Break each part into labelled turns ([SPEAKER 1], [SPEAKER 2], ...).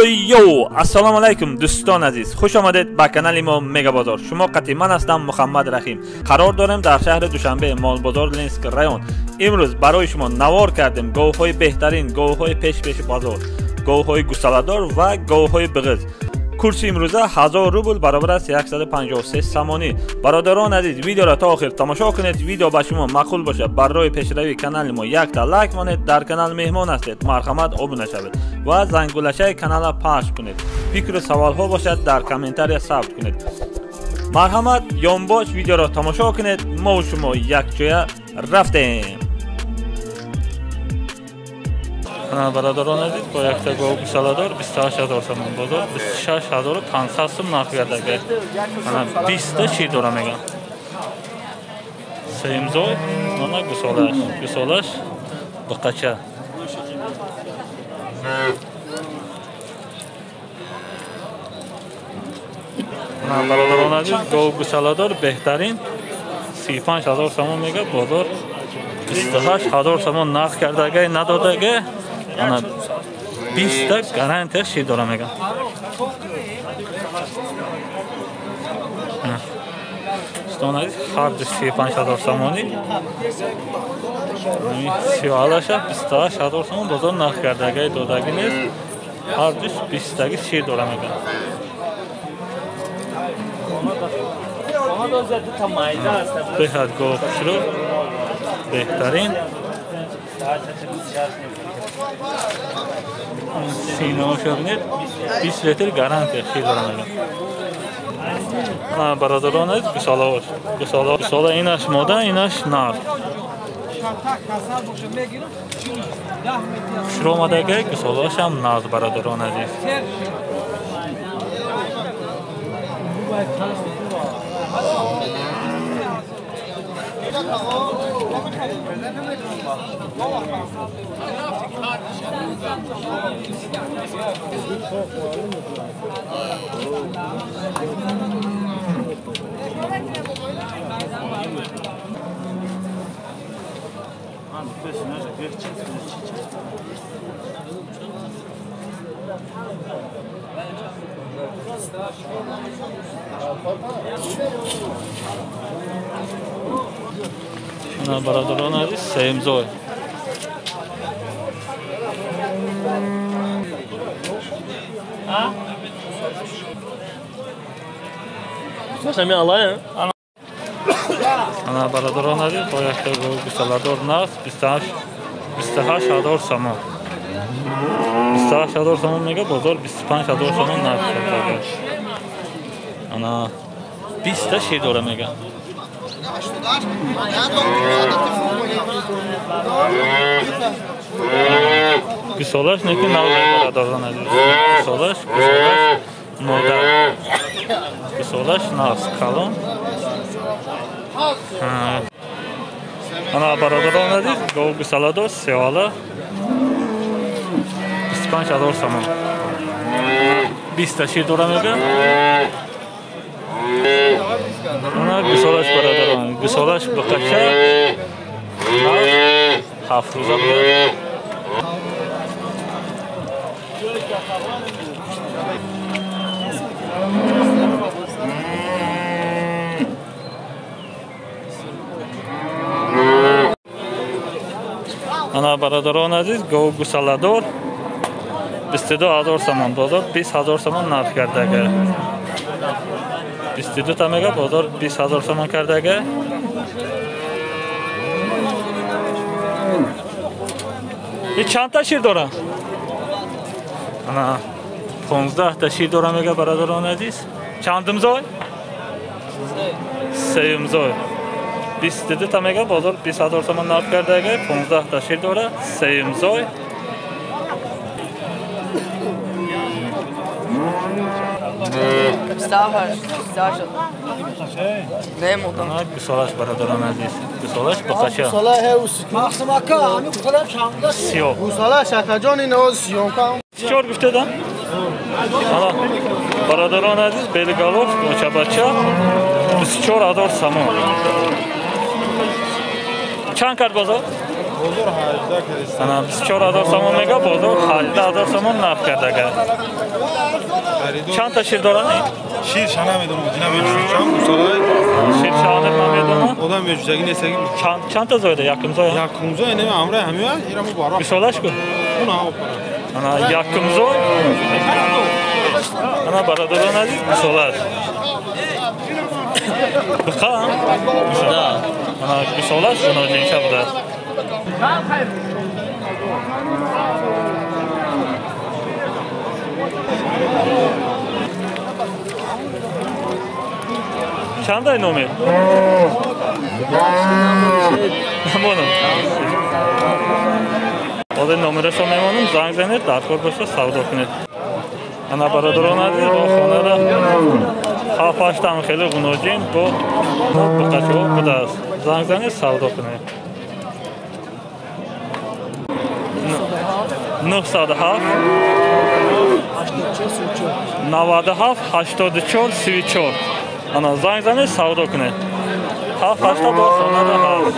[SPEAKER 1] یو السلام علیکم دوستان عزیز، خوش آمدید به کانال ما مگا بازار. شما قطعی من هستم محمد رحیم. قرار داریم در شهر دوشنبه مال بازار لنسک رایون امروز برای شما نوار کردیم گاوهای بهترین، گاوهای پیش بازار، گاوهای گوساله‌دار و گاوهای بغض. کورس امروزه 1000 روبل برابر است 153 سامانی. برادران عزیز، ویدیو را تا آخر تماشا کنید. ویدیو به شما معقول باشه برای پیشروی کانال ما یک تا لایک کنید. در کانال مهمان هستید، مرحمت ابونه شوید و زنگولشه کانال پخش کنید. فکر و سوال ها باشد در کامنتاری ثبت کنید. مرحمت یام باش ویدیو را تماشا کنید. ما و شما یک جای رفتیم. برادران عزیز، با یک تا گاو گوساله‌دار 28000 سوم بازار 26500 سوم نرخ گردیده. من 20 تا چی دارم میگم. سیمزوی انا گوساله‌اش بقچه. برادران عزیز، گاو گوساله‌دار بهترین 35000 سوم میگه بازار 28000 سوم نرخ گردیده ندادگه. انا 20 تا گارانتی شی دارم میگم. استونایی هر 25000 سومانی. سیالاش 28000 سوم بازار نرخ گردیده دادگی نیست. هر 20 تا شی دارم میگم. بهتر گاو شروع بهترین سینه شبنید 20 لیتر گارانتی خیلی دارم میگم. برادران عزیز، گوساله اینش ماده اینش نر شروع آمده که گوساله‌اش هم نر. برادران عزیز، برادران عزیز، سیمزوی برادران عزیز، با یک تا گاو گوساله‌دار نرخ 28000 سوم. 28000 سوم میگه بازار 25000 سوم نرخ کرده. انا 20 تا شی داره میگه. گوساله‌اش نکی نوه برادران عزیز. گوساله‌اش مادر. گوساله‌اش ناز کلان. انا برادران عزیز، گاو گوساله‌دار سیاله 25000 سوم. 20 تا شیر داره میگه. انا گوساله‌اش برادران، گوساله‌اش بقچه 7 روزه بود. انا برادران عزیز، گاو گوساله‌دار 22000 سوم بازار 20000 سوم نرخ گردیده. 22 تا میگه بازار 20000 سوم کردگه. این چند تا شیر داره؟ انا 15 تا شیر داره میگه برادران عزیز. چندم زای؟ سیم زای. 22 تا میگه بازار 20000 سوم نرخ کردگه. 15 تا شیر داره. سیم زای. گوساله‌اش برادران عزیز، گوساله‌اش بقچه. سیاه.
[SPEAKER 2] گوساله شکرجان نواز سیاه کام.
[SPEAKER 1] چهار گفته دم. برادران عزیز، بلگالوف بچه 24000 سوم. چند کرد بازار؟
[SPEAKER 2] بازار 18 کریستان.
[SPEAKER 1] انا 24000 سوم میگه بازار 18000 سوم نرخ کرده گه. چند تا شیر دارن این؟
[SPEAKER 2] شیر شانه میدونم دینا میشون چند گوسالای
[SPEAKER 1] شیر شانه نمیدونم.
[SPEAKER 2] آدم میجوزگی نیستگی
[SPEAKER 1] چند تا زایده یکم زای؟
[SPEAKER 2] یکم زای نمی امره همیه ایرامو بارا.
[SPEAKER 1] بیسالش کو؟
[SPEAKER 2] اون ها
[SPEAKER 1] انا یکم زای. انا برادران عزیز بیسالش. بخوام؟ بیسالش. انا بیسالش اونا جنشه بوده. چند این نومید؟ نمونم حالا نومرش رو میمونم زنگ زنید درکار باشه سودا کنید انا برادران عزیز با خانه را 7-8 هم خیلی غنوجین با بقچه ها بوده است زنگ زنید سودا کنید 907 97 84 34 انا زنگ زنید سودا کنید 7-8 با خانه را هست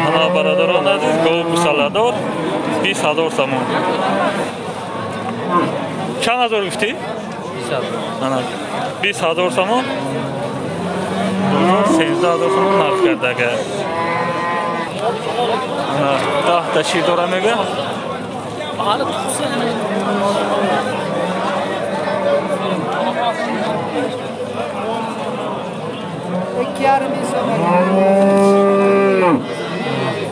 [SPEAKER 1] انا برادران عزیز گو گوساله 20000 سوم چند هزار گفتی؟ 20000 سوم 13000 سوم نرخ کرده گه 10 تا شیر داره میگه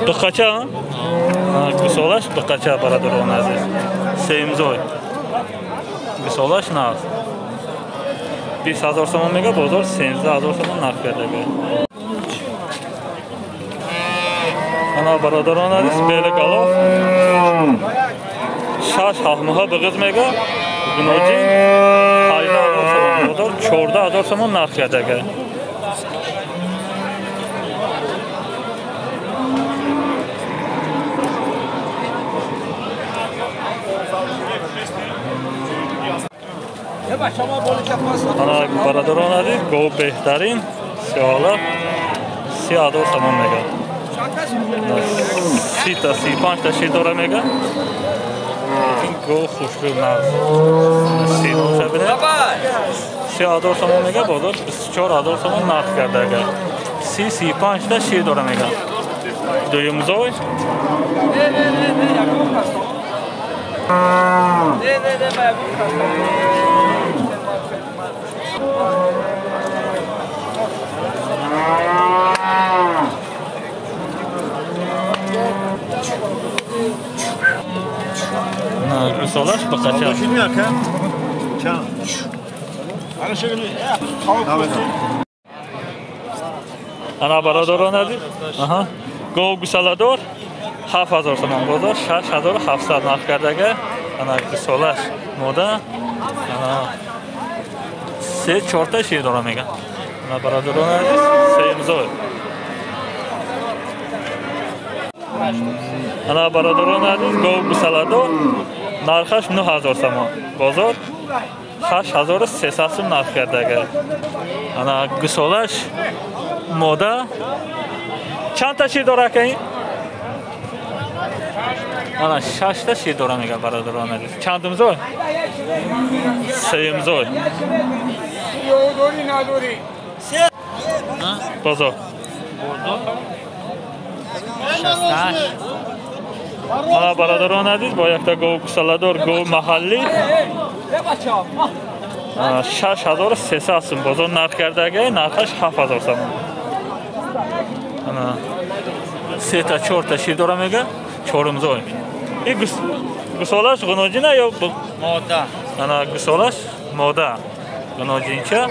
[SPEAKER 1] بقچه ها؟ گوسالش بقچه برادران عزیز سیمزوی گوسالش نه 20000 سوم میگه بازار 13000 سوم نرخ کرده گه انا برادران عزیز بیل گلاف 6 هفمه بغز میگه گناجی 18000 سوم بازار 14000 سوم نرخ کرده گه انا برادران عزیز گو بهترین سیالا 30000 سوم میگه 30 تا 35 تا شیر داره میگه این گو خوشبو ناز سینو شبینه 3000 سوم میگه بازار 24000 سوم نرخ کرده گه 30-35 تا شیر داره میگه دویم زوی گوسالش بقچه انا برادران عزیز گو گوساله دار 7000 سوم بازار 6700 نرخ کرده گه انا گوسالش موده انا 3-4 تا شیر داره میگه انا برادران عزیز سیمزوی انا برادران عزیز گو گوساله دار نرخش 9000 سوم بازار 8300 سوم نرخ کرده گه انا گوسالش موده چند تا شیر داره که این؟ انا 6 تا شیر داره میگه برادران عزیز چندم زوی؟ سیم زوی بازار انا برادران عزیز با یک تا گو گوساله دار گو محلی 6300 سوم بازار نرخ کرده گه نرخش 7000 سوم انا 3 تا 4 تا شیر داره میگه 4 زوی این گوسالش غنوجی نه یا
[SPEAKER 3] ماده
[SPEAKER 1] انا گوسالش ماده غنوجینچه